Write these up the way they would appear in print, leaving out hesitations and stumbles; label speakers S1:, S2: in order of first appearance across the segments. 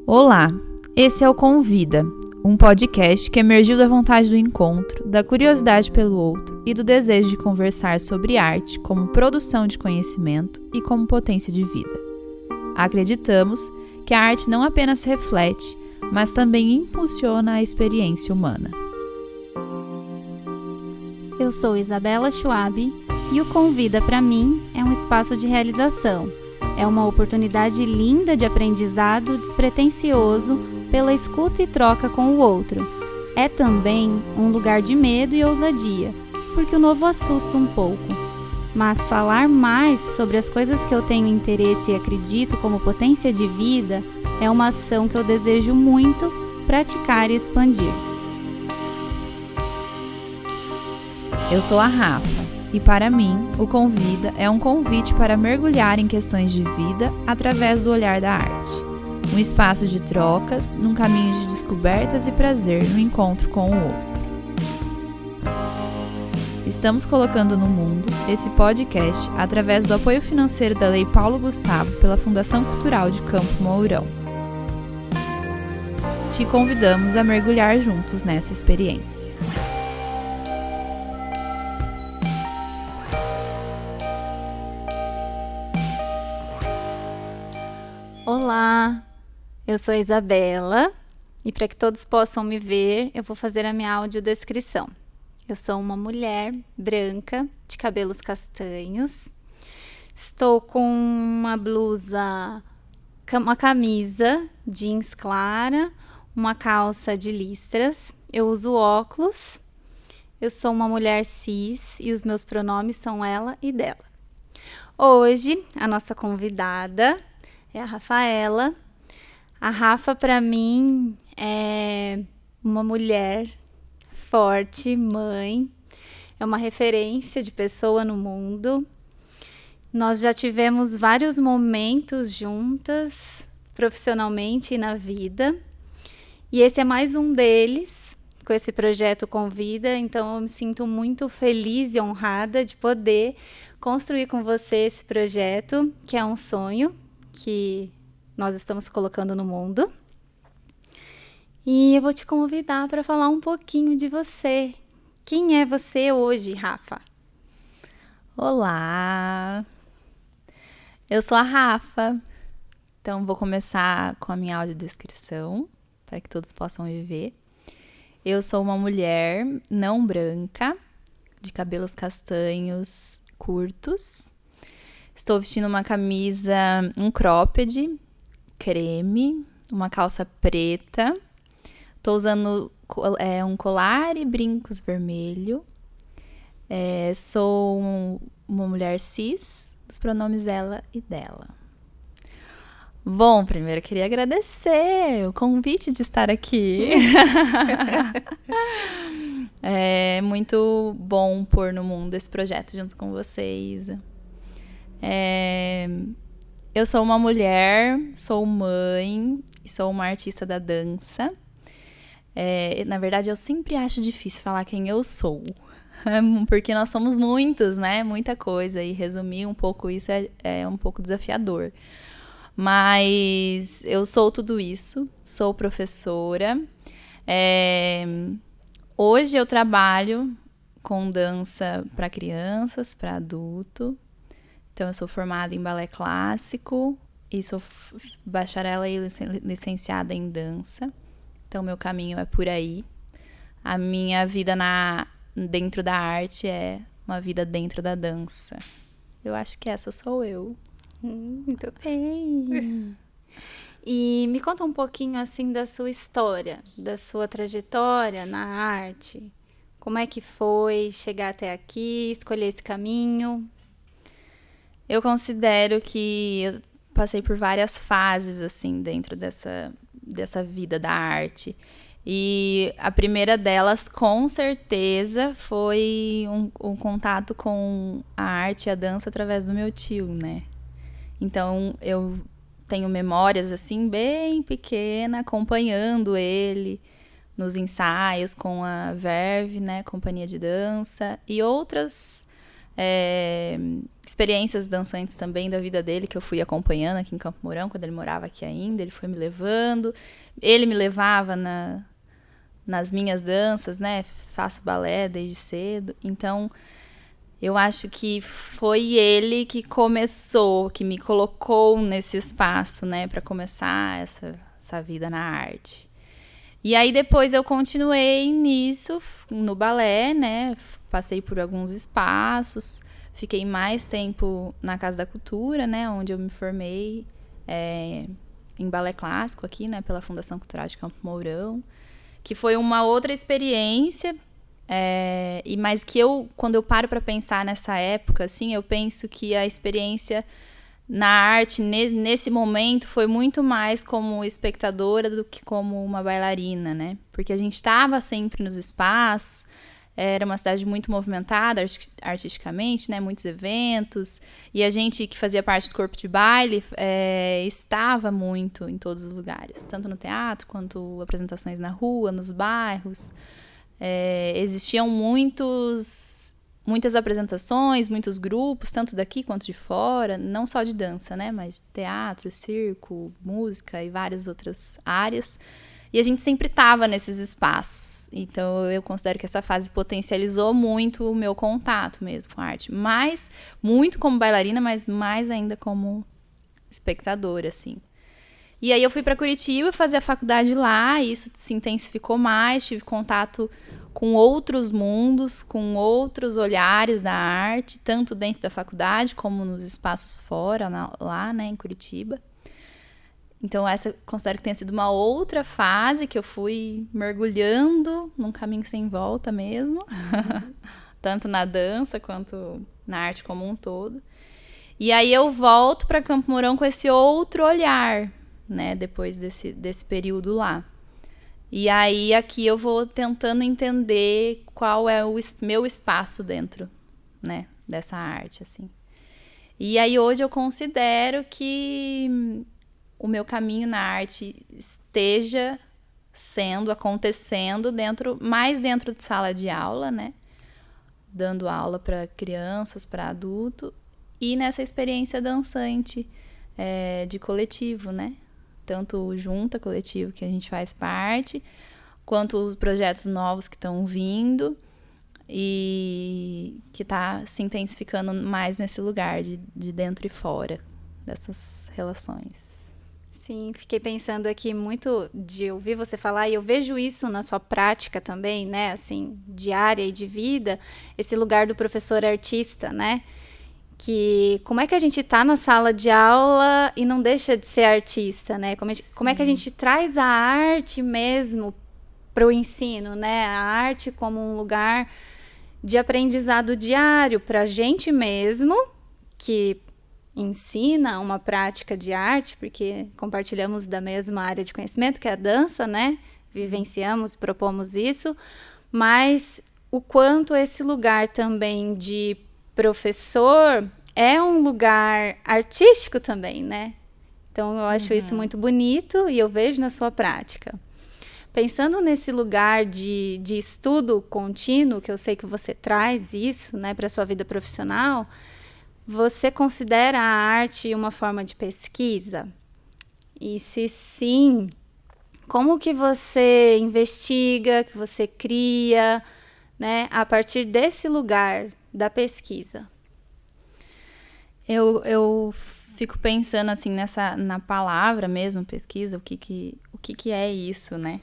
S1: Olá, esse é o Convida, um podcast que emergiu da vontade do encontro, da curiosidade pelo outro e do desejo de conversar sobre arte como produção de conhecimento e como potência de vida. Acreditamos que a arte não apenas reflete, mas também impulsiona a experiência humana.
S2: Eu sou Isabela Schwab e o Convida para mim é um espaço de realização. É uma oportunidade linda de aprendizado despretensioso pela escuta e troca com o outro. É também um lugar de medo e ousadia, porque o novo assusta um pouco. Mas falar mais sobre as coisas que eu tenho interesse e acredito como potência de vida é uma ação que eu desejo muito praticar e expandir.
S1: Eu sou a Rafa. E para mim, o Convida é um convite para mergulhar em questões de vida através do olhar da arte. Um espaço de trocas, num caminho de descobertas e prazer no encontro com o outro. Estamos colocando no mundo esse podcast através do apoio financeiro da Lei Paulo Gustavo pela Fundação Cultural de Campo Mourão. Te convidamos a mergulhar juntos nessa experiência.
S2: Olá, eu sou a Isabela e para que todos possam me ver, eu vou fazer a minha audiodescrição. Eu sou uma mulher branca, de cabelos castanhos, estou com uma blusa, uma camisa jeans clara, uma calça de listras, eu uso óculos, eu sou uma mulher cis e os meus pronomes são ela e dela. Hoje, a nossa convidada é a Rafaela. A Rafa, para mim, é uma mulher forte, mãe, é uma referência de pessoa no mundo. Nós já tivemos vários momentos juntas, profissionalmente e na vida. E esse é mais um deles, com esse projeto Convida. Então, eu me sinto muito feliz e honrada de poder construir com você esse projeto, que é um sonho que nós estamos colocando no mundo. E eu vou te convidar para falar um pouquinho de você. Quem é você hoje, Rafa?
S1: Olá! Eu sou a Rafa. Então vou começar com a minha audiodescrição, para que todos possam me ver. Eu sou uma mulher não branca, de cabelos castanhos curtos. Estou vestindo uma camisa, um cropped, creme, uma calça preta. Estou usando um colar e brincos vermelho. Sou uma mulher cis, os pronomes ela e dela. Bom, primeiro eu queria agradecer o convite de estar aqui. É muito bom pôr no mundo esse projeto junto com vocês. Eu sou uma mulher, sou mãe e sou uma artista da dança. Na verdade, eu sempre acho difícil falar quem eu sou, porque nós somos muitos, né? Muita coisa, e resumir um pouco isso é um pouco desafiador. Mas eu sou tudo isso, sou professora. Hoje eu trabalho com dança para crianças, para adulto. Então, eu sou formada em balé clássico e sou bacharela e licenciada em dança. Então, meu caminho é por aí. A minha vida dentro da arte é uma vida dentro da dança. Eu acho que essa sou eu.
S2: Muito bem. E me conta um pouquinho, assim, da sua história, da sua trajetória na arte. Como é que foi chegar até aqui, escolher esse caminho?
S1: Eu considero que eu passei por várias fases, assim, dentro dessa vida da arte. E a primeira delas, com certeza, foi um contato com a arte e a dança através do meu tio, né? Então, eu tenho memórias, assim, bem pequena, acompanhando ele nos ensaios com a Verve, né? Companhia de Dança, e outras experiências dançantes também da vida dele, que eu fui acompanhando aqui em Campo Mourão, quando ele morava aqui ainda. Ele foi me levando, ele me levava nas minhas danças, né? Faço balé desde cedo, então eu acho que foi ele que começou, que me colocou nesse espaço, né, para começar essa vida na arte. E aí depois eu continuei nisso, no balé, né? Passei por alguns espaços, fiquei mais tempo na Casa da Cultura, né? Onde eu me formei em balé clássico aqui, né? Pela Fundação Cultural de Campo Mourão, que foi uma outra experiência, mas que quando eu paro para pensar nessa época, assim, eu penso que a experiência na arte, nesse momento, foi muito mais como espectadora do que como uma bailarina, né? Porque a gente estava sempre nos espaços, era uma cidade muito movimentada artisticamente, né? Muitos eventos, e a gente que fazia parte do corpo de baile estava muito em todos os lugares, tanto no teatro quanto apresentações na rua, nos bairros. Existiam muitas apresentações, muitos grupos, tanto daqui quanto de fora, não só de dança, né, mas teatro, circo, música e várias outras áreas. E a gente sempre estava nesses espaços. Então eu considero que essa fase potencializou muito o meu contato mesmo com a arte. Mais, muito como bailarina, mas mais ainda como espectadora, assim. E aí eu fui para Curitiba fazer a faculdade lá, e isso se intensificou mais, tive contato com outros mundos, com outros olhares da arte, tanto dentro da faculdade como nos espaços fora, lá, né, em Curitiba. Então essa considero que tenha sido uma outra fase que eu fui mergulhando num caminho sem volta mesmo, tanto na dança quanto na arte como um todo. E aí eu volto para Campo Mourão com esse outro olhar, né, depois desse período lá. E aí aqui eu vou tentando entender qual é o meu espaço dentro, né, dessa arte, assim. E aí hoje eu considero que o meu caminho na arte esteja acontecendo mais dentro de sala de aula, né, dando aula para crianças, para adulto, e nessa experiência dançante de coletivo, né? Tanto o Junta Coletivo, que a gente faz parte, quanto os projetos novos que estão vindo e que está se intensificando mais nesse lugar de dentro e fora dessas relações.
S2: Sim, fiquei pensando aqui muito de ouvir você falar, e eu vejo isso na sua prática também, né, assim, diária e de vida, esse lugar do professor artista, né? Que como é que a gente está na sala de aula e não deixa de ser artista, né? Como é que a gente traz a arte mesmo para o ensino, né? A arte como um lugar de aprendizado diário para a gente mesmo, que ensina uma prática de arte, porque compartilhamos da mesma área de conhecimento, que é a dança, né? Vivenciamos, propomos isso, mas o quanto esse lugar também de professor é um lugar artístico também, né? Então eu acho isso muito bonito e eu vejo na sua prática. Pensando nesse lugar de estudo contínuo, que eu sei que você traz isso, né, para a sua vida profissional, você considera a arte uma forma de pesquisa? E se sim, como que você investiga, que você cria, né, a partir desse lugar da pesquisa?
S1: Eu fico pensando assim na palavra mesmo, pesquisa, o que é isso, né?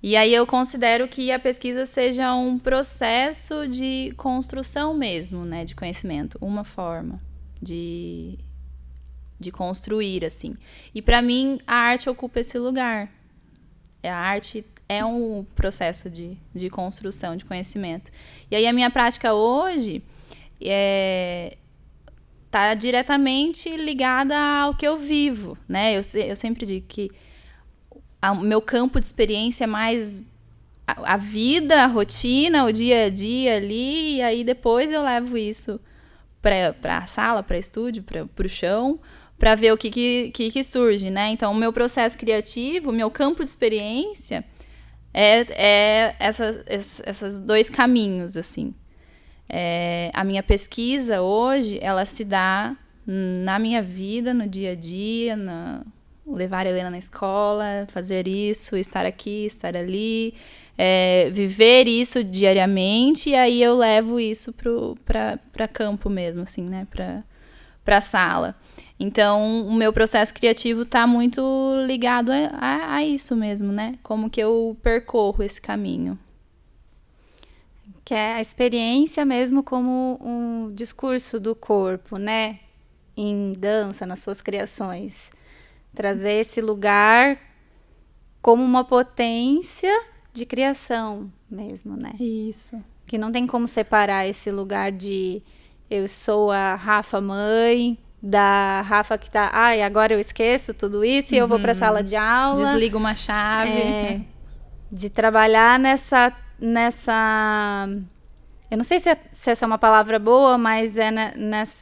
S1: E aí eu considero que a pesquisa seja um processo de construção mesmo, né, de conhecimento, uma forma de construir, assim. E para mim a arte ocupa esse lugar. A arte é um processo de construção de conhecimento. E aí a minha prática hoje está diretamente ligada ao que eu vivo, né? Eu sempre digo que o meu campo de experiência é mais a vida, a rotina, o dia a dia ali, e aí depois eu levo isso para a sala, para o estúdio, para o chão, para ver o que surge, né? Então, o meu processo criativo, o meu campo de experiência é esses dois caminhos, assim. A minha pesquisa hoje, ela se dá na minha vida, no dia a dia, levar a Helena na escola, fazer isso, estar aqui, estar ali, viver isso diariamente, e aí eu levo isso para campo mesmo, assim, né, para a sala. Então, o meu processo criativo está muito ligado a isso mesmo, né? Como que eu percorro esse caminho.
S2: Que é a experiência mesmo como um discurso do corpo, né? Em dança, nas suas criações. Trazer esse lugar como uma potência de criação mesmo, né?
S1: Isso.
S2: Que não tem como separar esse lugar de eu sou a Rafa mãe, da Rafa que tá, agora eu esqueço tudo isso e eu vou pra sala de aula.
S1: Desligo uma chave.
S2: De trabalhar nessa eu não sei se essa é uma palavra boa, mas é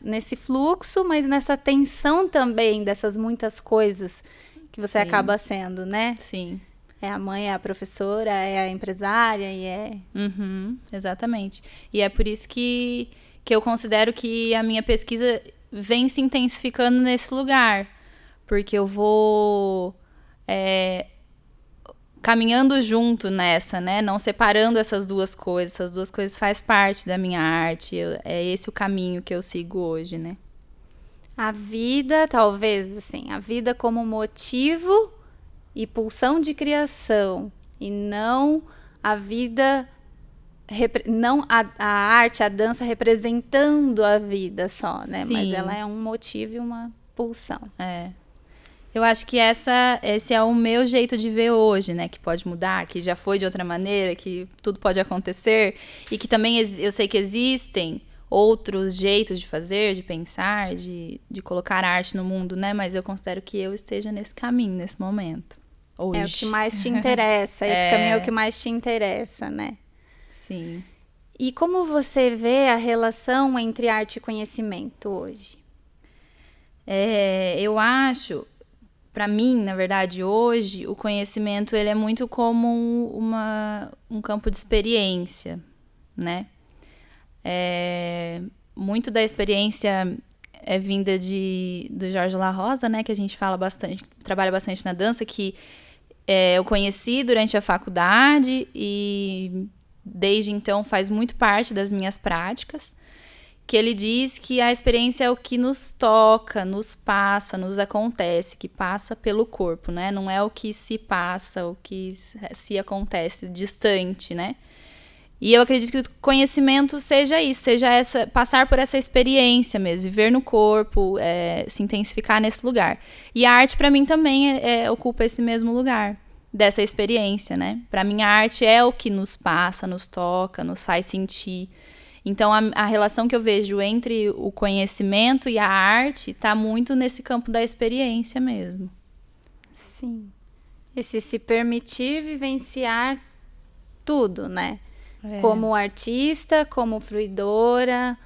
S2: nesse fluxo, mas nessa tensão também dessas muitas coisas que você acaba sendo, né?
S1: Sim.
S2: É a mãe, é a professora, é a empresária e é...
S1: Exatamente. E é por isso que eu considero que a minha pesquisa vem se intensificando nesse lugar. Porque eu vou caminhando junto nessa, né? Não separando essas duas coisas. Essas duas coisas faz parte da minha arte. É esse o caminho que eu sigo hoje, né?
S2: A vida, talvez, assim, a vida como motivo e pulsão de criação. E não a vida... Não a arte, a dança representando a vida só, né?
S1: Sim.
S2: Mas ela é um motivo e uma pulsão.
S1: Eu acho que esse é o meu jeito de ver hoje, né? Que pode mudar, que já foi de outra maneira, que tudo pode acontecer. E que também eu sei que existem outros jeitos de fazer, de pensar, de colocar arte no mundo, né? Mas eu considero que eu esteja nesse caminho, nesse momento. Hoje.
S2: É o que mais te interessa. Esse caminho é o que mais te interessa, né?
S1: Sim.
S2: E como você vê a relação entre arte e conhecimento hoje?
S1: Eu acho, para mim, na verdade, hoje, o conhecimento ele é muito como um campo de experiência, né? Muito da experiência é vinda do Jorge La Rosa, né? Que a gente fala bastante, trabalha bastante na dança, que eu conheci durante a faculdade e... desde então faz muito parte das minhas práticas, que ele diz que a experiência é o que nos toca, nos passa, nos acontece, que passa pelo corpo, né? Não é o que se passa, o que se acontece distante, né? E eu acredito que o conhecimento seja isso, seja passar por essa experiência mesmo, viver no corpo, se intensificar nesse lugar. E a arte, para mim, também ocupa esse mesmo lugar. Dessa experiência, né? Para mim, a arte é o que nos passa, nos toca, nos faz sentir. Então, a relação que eu vejo entre o conhecimento e a arte está muito nesse campo da experiência mesmo.
S2: Sim. Esse se permitir vivenciar tudo, né? Como artista, como fruidora,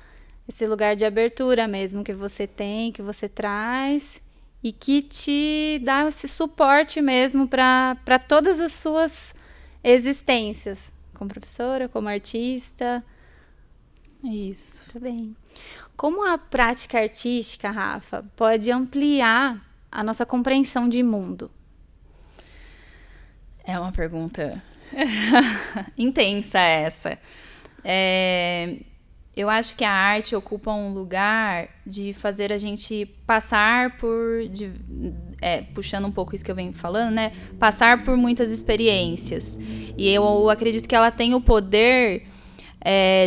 S2: esse lugar de abertura mesmo que você tem, que você traz... e que te dá esse suporte mesmo para todas as suas existências, como professora, como artista.
S1: Isso.
S2: Tudo bem. Como a prática artística, Rafa, pode ampliar a nossa compreensão de mundo?
S1: É uma pergunta intensa essa. Eu acho que a arte ocupa um lugar de fazer a gente passar puxando um pouco isso que eu venho falando, né? Passar por muitas experiências. E eu acredito que ela tem o poder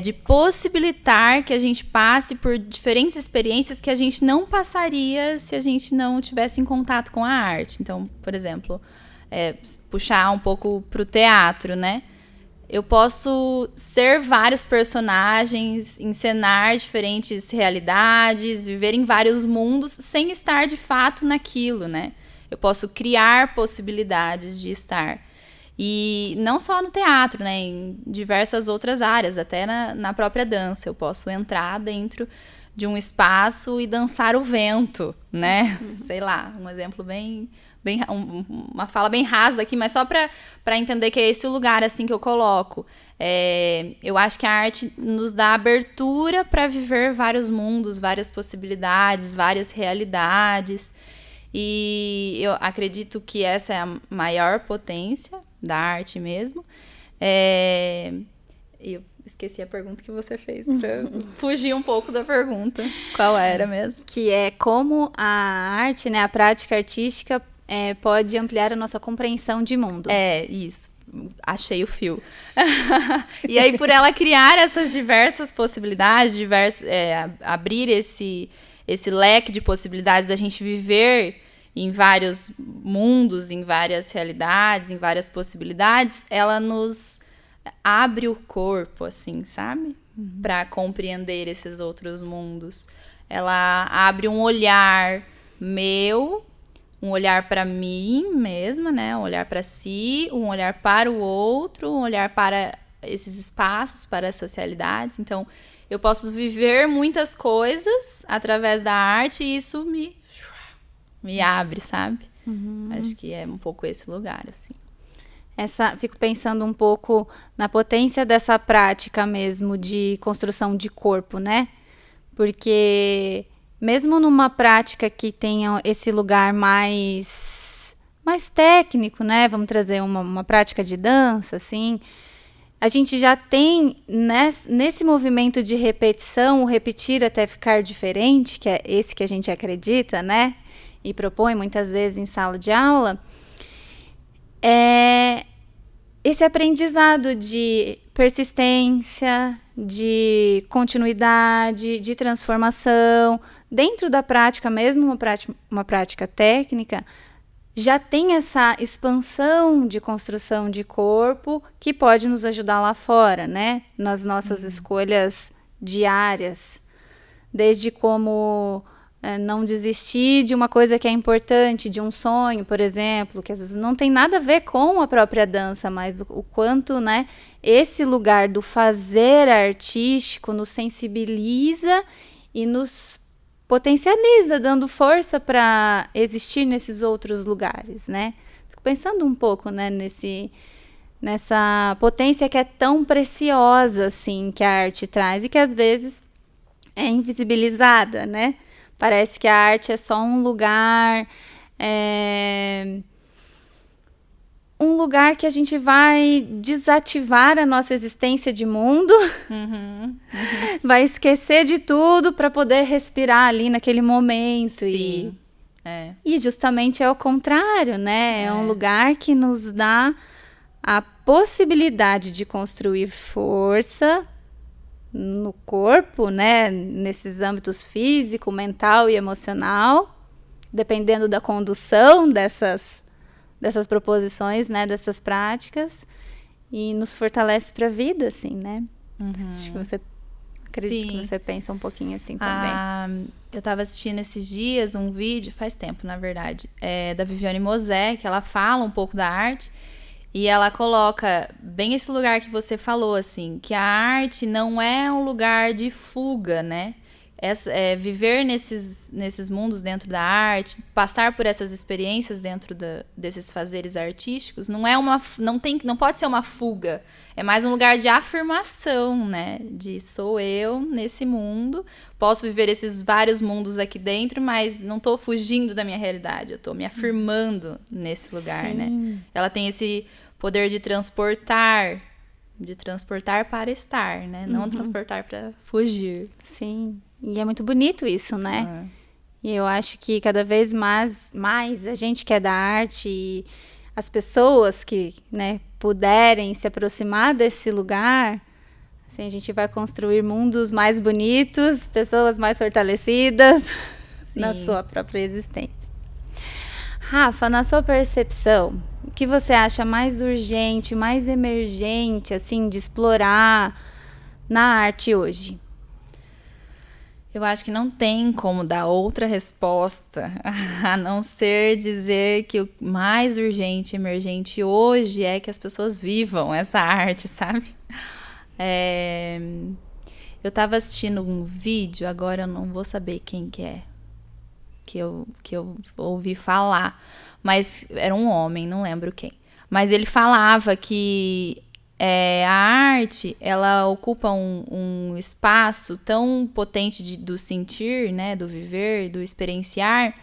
S1: de possibilitar que a gente passe por diferentes experiências que a gente não passaria se a gente não tivesse em contato com a arte. Então, por exemplo, puxar um pouco para o teatro, né? Eu posso ser vários personagens, encenar diferentes realidades, viver em vários mundos sem estar de fato naquilo, né? Eu posso criar possibilidades de estar. E não só no teatro, né? Em diversas outras áreas, até na própria dança. Eu posso entrar dentro de um espaço e dançar o vento, né? Sei lá, um exemplo uma fala bem rasa aqui, mas só para entender que é esse o lugar assim que eu coloco. Eu acho que a arte nos dá abertura para viver vários mundos, várias possibilidades, várias realidades. E eu acredito que essa é a maior potência da arte mesmo. Eu esqueci a pergunta que você fez, para fugir um pouco da pergunta. Qual era mesmo?
S2: Que é como a arte, né, a prática artística pode ampliar a nossa compreensão de mundo.
S1: Isso. Achei o fio. E aí, por ela criar essas diversas possibilidades, abrir esse leque de possibilidades da gente viver em vários mundos, em várias realidades, em várias possibilidades, ela nos abre o corpo, assim, sabe? Para compreender esses outros mundos. Ela abre um olhar meu, um olhar para mim mesma, né? Um olhar para si, um olhar para o outro, um olhar para esses espaços, para essas realidades. Então, eu posso viver muitas coisas através da arte e isso me abre, sabe? Acho que é um pouco esse lugar, assim.
S2: Fico pensando um pouco na potência dessa prática mesmo de construção de corpo, né? Porque mesmo numa prática que tenha esse lugar mais técnico, né? Vamos trazer uma prática de dança, assim. A gente já tem nesse movimento de repetição, o repetir até ficar diferente, que é esse que a gente acredita, né? E propõe muitas vezes em sala de aula, esse aprendizado de persistência, de continuidade, de transformação. Dentro da prática, mesmo uma prática técnica, já tem essa expansão de construção de corpo que pode nos ajudar lá fora, né? Nas nossas escolhas diárias. Desde como não desistir de uma coisa que é importante, de um sonho, por exemplo, que às vezes não tem nada a ver com a própria dança, mas o quanto, né, esse lugar do fazer artístico nos sensibiliza e nos potencializa, dando força para existir nesses outros lugares, né? Fico pensando um pouco, né, nessa potência que é tão preciosa, assim, que a arte traz e que às vezes é invisibilizada, né? Parece que a arte é só um lugar que a gente vai desativar a nossa existência de mundo, vai esquecer de tudo para poder respirar ali naquele momento.
S1: Sim.
S2: E justamente é o contrário, né? É um lugar que nos dá a possibilidade de construir força no corpo, né? Nesses âmbitos físico, mental e emocional, dependendo da condução dessas proposições, né? Dessas práticas, e nos fortalece para a vida, assim, né? Acho que você acredito que você pensa um pouquinho assim também.
S1: Eu estava assistindo esses dias um vídeo, faz tempo, na verdade, da Viviane Mosé, que ela fala um pouco da arte. E ela coloca bem esse lugar que você falou, assim, que a arte não é um lugar de fuga, né? Viver nesses mundos dentro da arte, passar por essas experiências dentro desses fazeres artísticos, não pode ser uma fuga. É mais um lugar de afirmação, né? De sou eu nesse mundo, posso viver esses vários mundos aqui dentro, mas não tô fugindo da minha realidade, eu tô me afirmando nesse lugar, né? Ela tem esse poder de transportar para estar, né? Não transportar para fugir.
S2: Sim. E é muito bonito isso, né? E eu acho que cada vez mais a gente que é da arte e as pessoas que, né, puderem se aproximar desse lugar, assim, a gente vai construir mundos mais bonitos, pessoas mais fortalecidas na sua própria existência. Rafa, na sua percepção, o que você acha mais urgente, mais emergente, assim, de explorar na arte hoje?
S1: Eu acho que não tem como dar outra resposta a não ser dizer que o mais urgente e emergente hoje é que as pessoas vivam essa arte, sabe? Eu tava assistindo um vídeo, agora eu não vou saber quem que é, que eu ouvi falar, mas era um homem, não lembro quem. Mas ele falava que a arte, ela ocupa um espaço tão potente do sentir, né, do viver, do experienciar,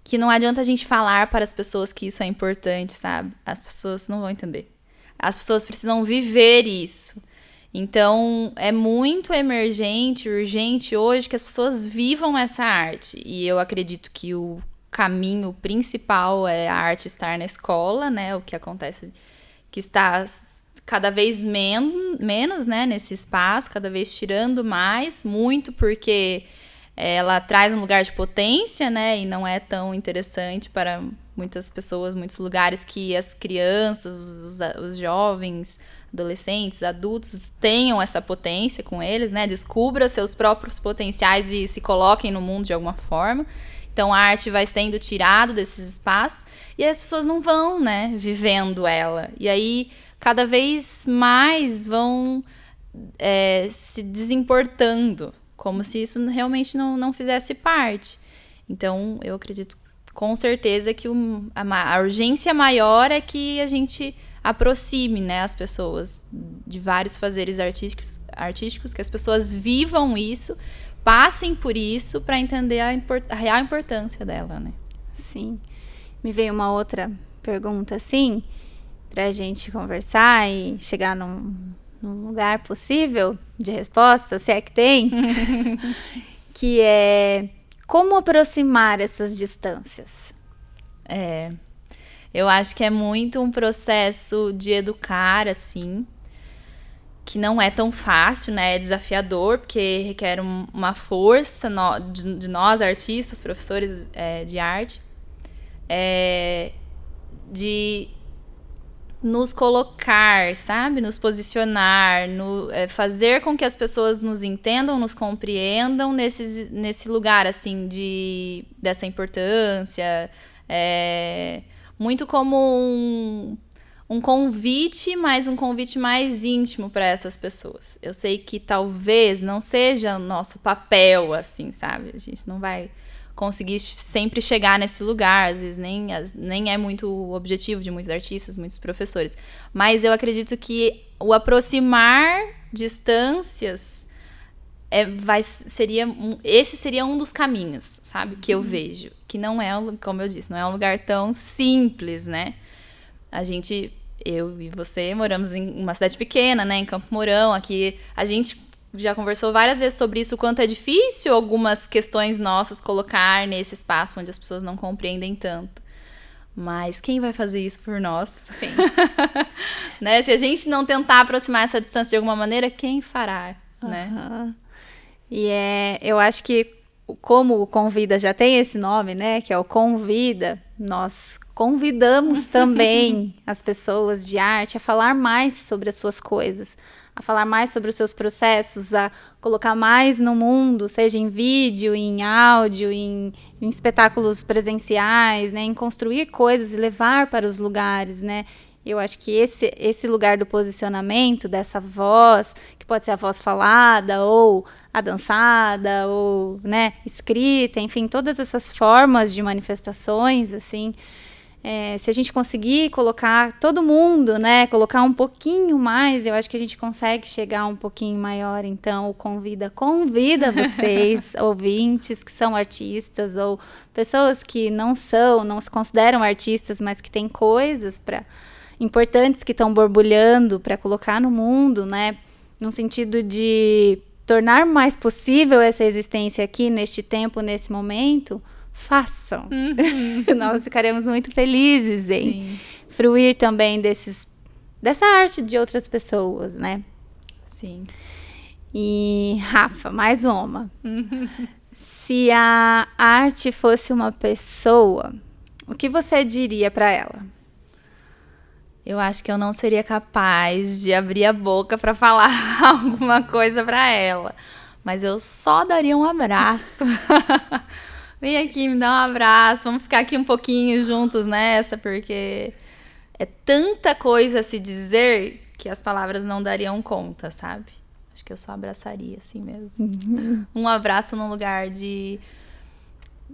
S1: que não adianta a gente falar para as pessoas que isso é importante, sabe? As pessoas não vão entender. As pessoas precisam viver isso. Então, é muito emergente, urgente hoje que as pessoas vivam essa arte. E eu acredito que o caminho principal é a arte estar na escola, né? O que acontece que está cada vez menos, né, nesse espaço, cada vez tirando mais, muito porque ela traz um lugar de potência, né, e não é tão interessante para muitas pessoas, muitos lugares que as crianças, os jovens, adolescentes, adultos tenham essa potência com eles, né, descubra seus próprios potenciais e se coloquem no mundo de alguma forma. Então a arte vai sendo tirada desses espaços e as pessoas não vão, né, vivendo ela. E aí cada vez mais vão se desimportando, como se isso realmente não fizesse parte. Então, eu acredito com certeza que a urgência maior é que a gente aproxime, né, as pessoas de vários fazeres artísticos, que as pessoas vivam isso, passem por isso para entender a real importância dela, né?
S2: Sim. Me veio uma outra pergunta, assim, pra gente conversar e chegar num lugar possível de resposta, se é que tem, que é como aproximar essas distâncias?
S1: Eu acho que é muito um processo de educar, assim, que não é tão fácil, né? É desafiador, porque requer uma força de nós, artistas, professores de arte, de nos colocar, sabe? Nos posicionar, fazer com que as pessoas nos entendam, nos compreendam nesse lugar, assim, dessa importância. Muito como um convite, mas um convite mais íntimo para essas pessoas. Eu sei que talvez não seja o nosso papel, assim, sabe? A gente não vai conseguir sempre chegar nesse lugar, às vezes nem é muito o objetivo de muitos artistas, muitos professores. Mas eu acredito que o aproximar distâncias esse seria um dos caminhos, sabe? Que eu vejo. Que não é, como eu disse, não é um lugar tão simples, né? Eu e você moramos em uma cidade pequena, né? Em Campo Mourão, aqui a gente já conversou várias vezes sobre isso, o quanto é difícil algumas questões nossas colocar nesse espaço onde as pessoas não compreendem tanto. Mas quem vai fazer isso por nós?
S2: Sim.
S1: Né? Se a gente não tentar aproximar essa distância de alguma maneira, quem fará? Né?
S2: E eu acho que como o Convida já tem esse nome, né? Que é o Convida, nós convidamos também as pessoas de arte a falar mais sobre as suas coisas, a falar mais sobre os seus processos, a colocar mais no mundo, seja em vídeo, em áudio, em espetáculos presenciais, né, em construir coisas e levar para os lugares, né. Eu acho que esse lugar do posicionamento, dessa voz, que pode ser a voz falada, ou a dançada, ou, né, escrita, enfim, todas essas formas de manifestações, assim, se a gente conseguir colocar todo mundo, né, colocar um pouquinho mais, eu acho que a gente consegue chegar um pouquinho maior. Então, o convida vocês, ouvintes que são artistas ou pessoas que não se consideram artistas, mas que têm coisas importantes que estão borbulhando para colocar no mundo, né, no sentido de tornar mais possível essa existência aqui, neste tempo, nesse momento. Façam. Nós ficaremos muito felizes em fruir também dessa arte de outras pessoas, né?
S1: Sim.
S2: E, Rafa, mais uma. Se a arte fosse uma pessoa, o que você diria para ela?
S1: Eu acho que eu não seria capaz de abrir a boca para falar alguma coisa para ela. Mas eu só daria um abraço. Vem aqui, me dá um abraço, vamos ficar aqui um pouquinho juntos nessa, porque é tanta coisa a se dizer que as palavras não dariam conta, sabe? Acho que eu só abraçaria assim mesmo. Um abraço num lugar de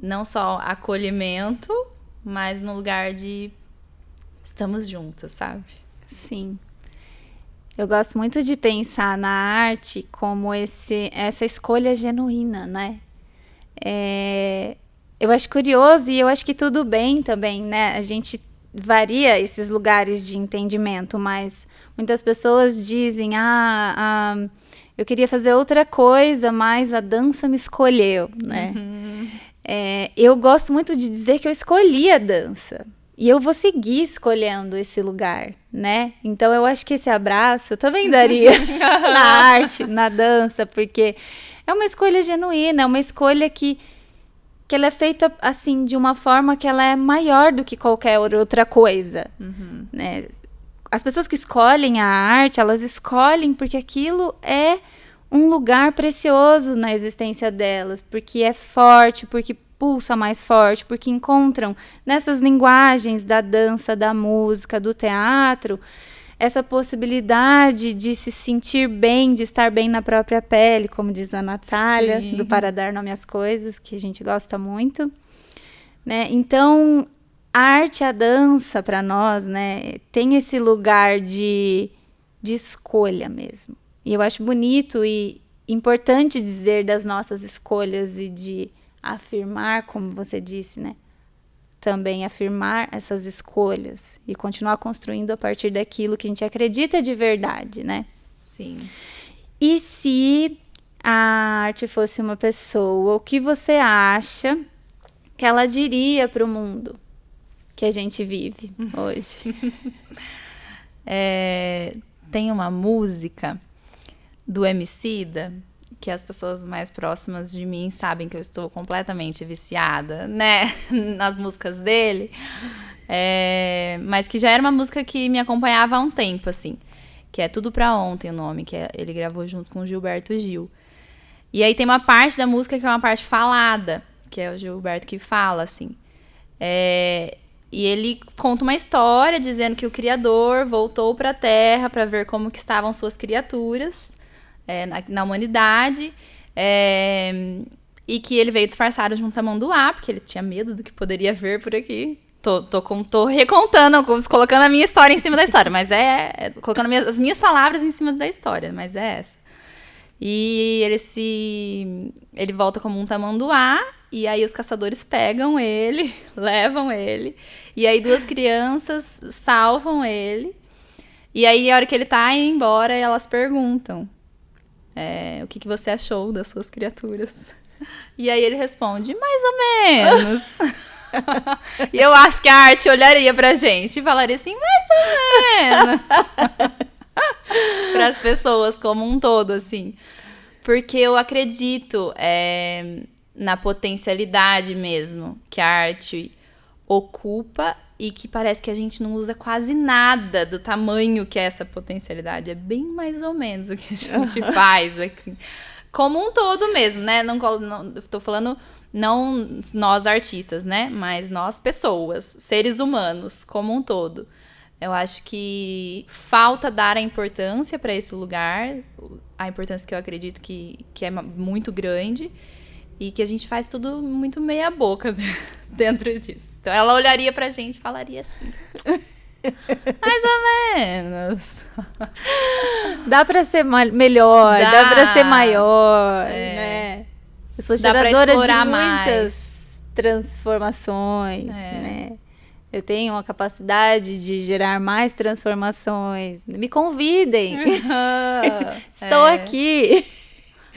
S1: não só acolhimento, mas no lugar de estamos juntas, sabe?
S2: Sim. Eu gosto muito de pensar na arte como essa escolha genuína, né? Eu acho curioso e eu acho que tudo bem também, né? A gente varia esses lugares de entendimento, mas muitas pessoas dizem, eu queria fazer outra coisa, mas a dança me escolheu, né? Eu gosto muito de dizer que eu escolhi a dança. E eu vou seguir escolhendo esse lugar, né? Então eu acho que esse abraço eu também daria na arte, na dança, porque é uma escolha genuína, é uma escolha que ela é feita assim de uma forma que ela é maior do que qualquer outra coisa, né? As pessoas que escolhem a arte, elas escolhem porque aquilo é um lugar precioso na existência delas, porque é forte, porque pulsa mais forte, porque encontram nessas linguagens da dança, da música, do teatro, essa possibilidade de se sentir bem, de estar bem na própria pele, como diz a Natália, do Para Dar Nome às Coisas, que a gente gosta muito, né? Então, a arte e a dança, para nós, né, tem esse lugar de escolha mesmo. E eu acho bonito e importante dizer das nossas escolhas e de afirmar, como você disse, né? Também afirmar essas escolhas e continuar construindo a partir daquilo que a gente acredita de verdade, né?
S1: Sim.
S2: E se a arte fosse uma pessoa, o que você acha que ela diria para o mundo que a gente vive hoje?
S1: Tem uma música do Emicida que as pessoas mais próximas de mim sabem que eu estou completamente viciada, né, nas músicas dele, mas que já era uma música que me acompanhava há um tempo, assim, que é Tudo Pra Ontem o nome, que ele gravou junto com o Gilberto Gil. E aí tem uma parte da música que é uma parte falada, que é o Gilberto que fala, assim, e ele conta uma história dizendo que o Criador voltou pra Terra para ver como que estavam suas criaturas, na humanidade, e que ele veio disfarçado de um tamanduá, porque ele tinha medo do que poderia ver por aqui. Tô recontando, colocando a minha história em cima da história, mas colocando as minhas palavras em cima da história, mas é essa. E ele volta como um tamanduá, e aí os caçadores pegam ele, levam ele, e aí 2 crianças salvam ele, e aí a hora que ele tá indo embora, elas perguntam: o que você achou das suas criaturas? E aí ele responde, mais ou menos. E eu acho que a arte olharia pra gente e falaria assim, mais ou menos. Para as pessoas como um todo, assim. Porque eu acredito na potencialidade mesmo que a arte ocupa e que parece que a gente não usa quase nada do tamanho que é essa potencialidade. É bem mais ou menos o que a gente faz, assim. Como um todo mesmo, né? Não tô falando não nós artistas, né? Mas nós pessoas, seres humanos, como um todo. Eu acho que falta dar a importância para esse lugar, a importância que eu acredito que é muito grande, e que a gente faz tudo muito meia boca dentro disso. Então ela olharia pra gente e falaria assim, mais ou menos.
S2: Dá pra ser melhor, dá pra ser maior, né? Eu sou geradora de muitas transformações, né? Eu tenho uma capacidade de gerar mais transformações. Me convidem. Estou aqui.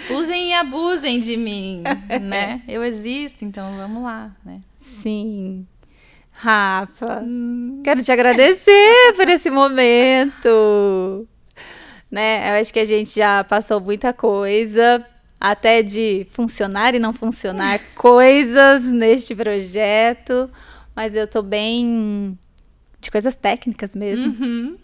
S1: Usem e abusem de mim, né? Eu existo, então vamos lá, né?
S2: Sim. Rafa, quero te agradecer por esse momento. Né? Eu acho que a gente já passou muita coisa, até de funcionar e não funcionar coisas neste projeto, mas eu tô bem de coisas técnicas mesmo.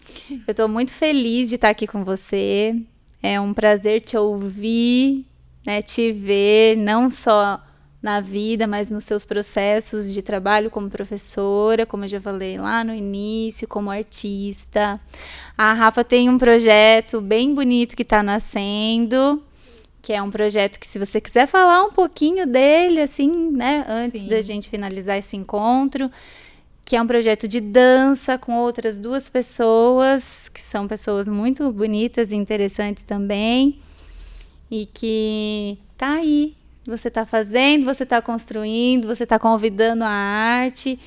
S2: Eu tô muito feliz de estar aqui com você. É um prazer te ouvir, né, te ver, não só na vida, mas nos seus processos de trabalho como professora, como eu já falei lá no início, como artista. A Rafa tem um projeto bem bonito que está nascendo, que é um projeto que, se você quiser falar um pouquinho dele, assim, né, antes da gente finalizar esse encontro, que é um projeto de dança com outras 2 pessoas, que são pessoas muito bonitas e interessantes também, e que tá aí, você tá fazendo, você tá construindo, você tá convidando a arte,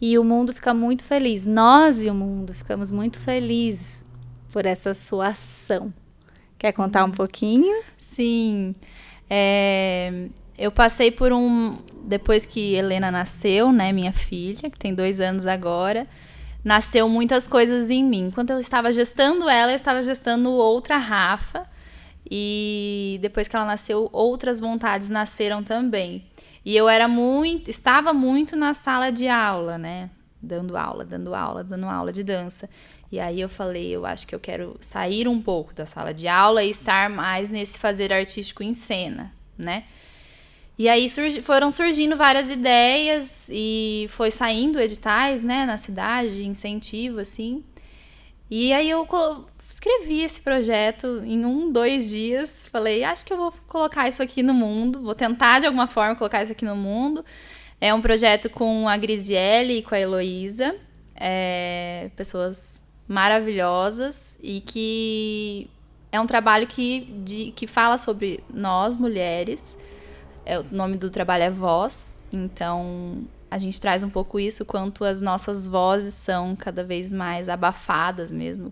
S2: e o mundo fica muito feliz. Nós e o mundo ficamos muito felizes por essa sua ação. Quer contar um pouquinho?
S1: Sim. Eu passei por depois que Helena nasceu, né, minha filha, que tem 2 anos agora, nasceu muitas coisas em mim. Quando eu estava gestando ela, eu estava gestando outra Rafa. E depois que ela nasceu, outras vontades nasceram também. E eu estava muito na sala de aula, né? Dando aula de dança. E aí eu falei, eu acho que eu quero sair um pouco da sala de aula e estar mais nesse fazer artístico em cena, né? E aí foram surgindo várias ideias e foi saindo editais, né, na cidade, de incentivo, assim. E aí eu escrevi esse projeto em 2 dias. Falei, acho que eu vou colocar isso aqui no mundo. Vou tentar, de alguma forma, colocar isso aqui no mundo. É um projeto com a Grisiele e com a Heloísa. Pessoas maravilhosas. E que é um trabalho que fala sobre nós, mulheres. O nome do trabalho é Voz. Então, a gente traz um pouco isso, quanto as nossas vozes são cada vez mais abafadas mesmo,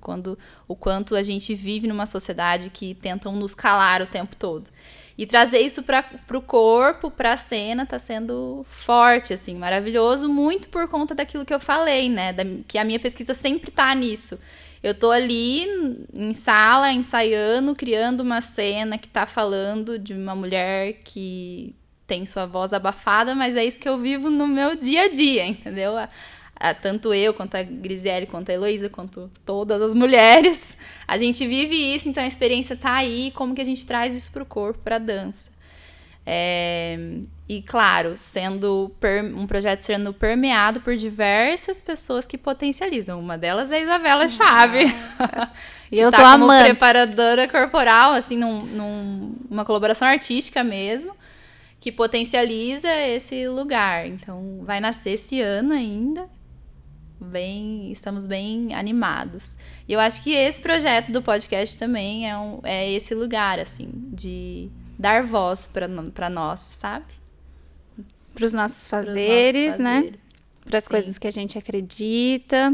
S1: o quanto a gente vive numa sociedade que tentam nos calar o tempo todo. E trazer isso pro corpo, pra cena, tá sendo forte, assim, maravilhoso, muito por conta daquilo que eu falei, né, que a minha pesquisa sempre tá nisso. Eu tô ali em sala, ensaiando, criando uma cena que tá falando de uma mulher que tem sua voz abafada, mas é isso que eu vivo no meu dia a dia, entendeu? Tanto eu, quanto a Grisiele, quanto a Heloísa, quanto todas as mulheres, a gente vive isso, então a experiência tá aí, como que a gente traz isso pro corpo, pra dança. E claro, sendo um projeto sendo permeado por diversas pessoas que potencializam. Uma delas é a Isabela Chave.
S2: E eu
S1: tô
S2: amando.
S1: Como preparadora corporal, assim, numa colaboração artística mesmo, que potencializa esse lugar. Então, vai nascer esse ano ainda. Estamos bem animados. E eu acho que esse projeto do podcast também é esse lugar, assim, de dar voz para nós, sabe?
S2: Para os nossos fazeres, né? Para as coisas que a gente acredita,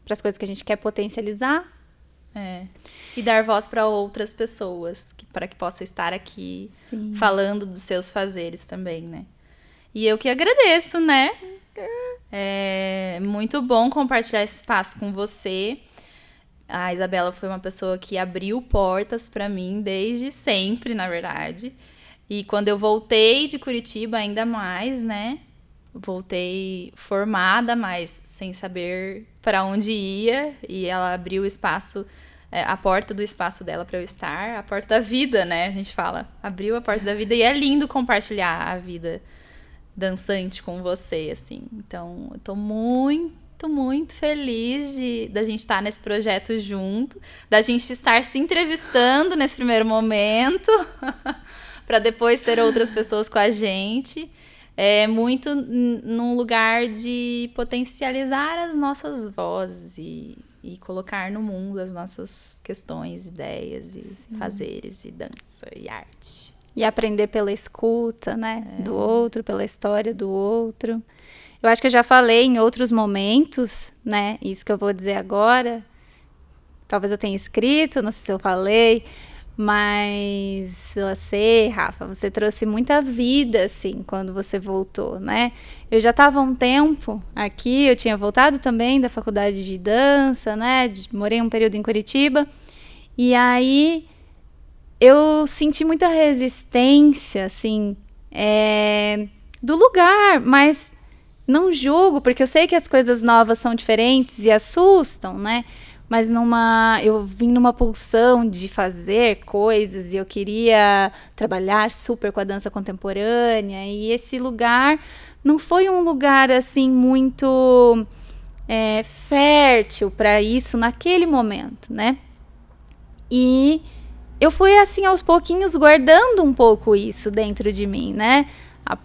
S2: para as coisas que a gente quer potencializar.
S1: E dar voz para outras pessoas, para que possa estar aqui falando dos seus fazeres também, né? E eu que agradeço, né? É muito bom compartilhar esse espaço com você. A Isabela foi uma pessoa que abriu portas para mim desde sempre, na verdade. E quando eu voltei de Curitiba, ainda mais, né? Voltei formada, mas sem saber para onde ia. E ela abriu o espaço, a porta do espaço dela para eu estar. A porta da vida, né? A gente fala. Abriu a porta da vida e é lindo compartilhar a vida dançante com você, assim. Então, eu tô muito feliz da gente estar nesse projeto junto, da gente estar se entrevistando nesse primeiro momento, para depois ter outras pessoas com a gente. É muito num lugar de potencializar as nossas vozes e colocar no mundo as nossas questões, ideias e fazeres e dança e arte.
S2: E aprender pela escuta, né? Do outro, pela história do outro. Eu acho que eu já falei em outros momentos, né? Isso que eu vou dizer agora. Talvez eu tenha escrito, não sei se eu falei. Mas você, Rafa, você trouxe muita vida, assim, quando você voltou, né? Eu já estava há um tempo aqui, eu tinha voltado também da faculdade de dança, né? Morei um período em Curitiba. E aí eu senti muita resistência, assim, do lugar, mas não julgo, porque eu sei que as coisas novas são diferentes e assustam, né? mas eu vim numa pulsão de fazer coisas e eu queria trabalhar super com a dança contemporânea, e esse lugar não foi um lugar assim muito fértil para isso naquele momento, né? E eu fui assim aos pouquinhos guardando um pouco isso dentro de mim, né?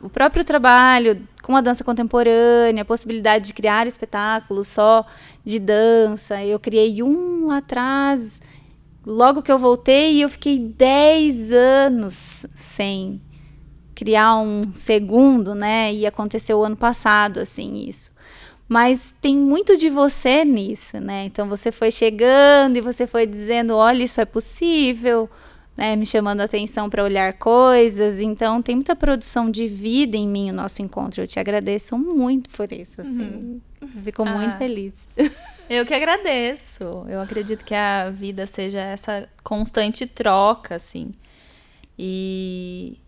S2: O próprio trabalho com a dança contemporânea, a possibilidade de criar espetáculos só de dança. Eu criei um lá atrás, logo que eu voltei, eu fiquei 10 anos sem criar um segundo, né? E aconteceu o ano passado, assim, isso. Mas tem muito de você nisso, né? Então você foi chegando e você foi dizendo, olha, isso é possível, né? Me chamando a atenção para olhar coisas. Então tem muita produção de vida em mim, o nosso encontro. Eu te agradeço muito por isso, assim. Fico muito feliz.
S1: Eu que agradeço. Eu acredito que a vida seja essa constante troca, assim. E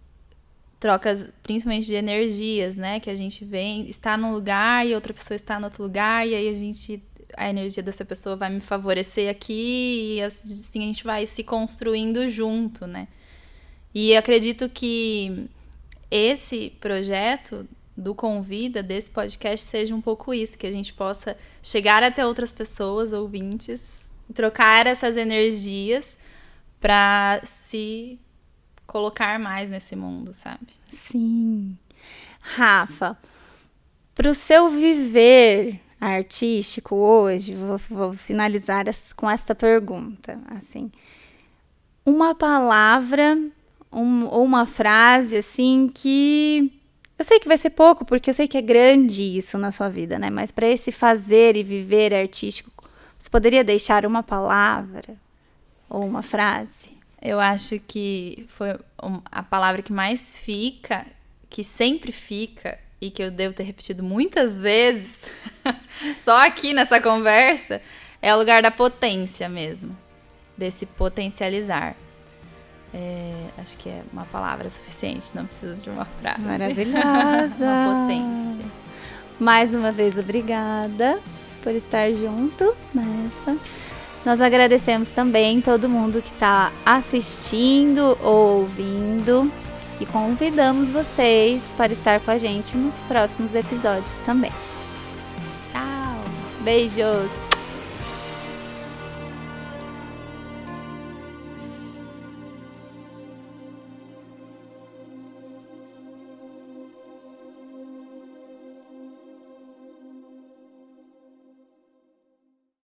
S1: trocas principalmente de energias, né? Que a gente está num lugar e outra pessoa está no outro lugar, e aí a energia dessa pessoa vai me favorecer aqui, e assim a gente vai se construindo junto, né? E eu acredito que esse projeto do Convida, desse podcast, seja um pouco isso, que a gente possa chegar até outras pessoas, ouvintes, trocar essas energias para se colocar mais nesse mundo, sabe?
S2: Sim. Rafa, para o seu viver artístico hoje, vou finalizar com essa pergunta, assim, uma palavra ou uma frase, assim, que eu sei que vai ser pouco, porque eu sei que é grande isso na sua vida, né? Mas para esse fazer e viver artístico, você poderia deixar uma palavra ou uma frase?
S1: Eu acho que foi a palavra que mais fica, que sempre fica, e que eu devo ter repetido muitas vezes, só aqui nessa conversa, é o lugar da potência mesmo, desse potencializar. Acho que é uma palavra suficiente, não precisa de uma frase.
S2: Maravilhosa!
S1: Uma potência.
S2: Mais uma vez, obrigada por estar junto nessa. Nós agradecemos também todo mundo que está assistindo ou ouvindo e convidamos vocês para estar com a gente nos próximos episódios também.
S1: Tchau!
S2: Beijos!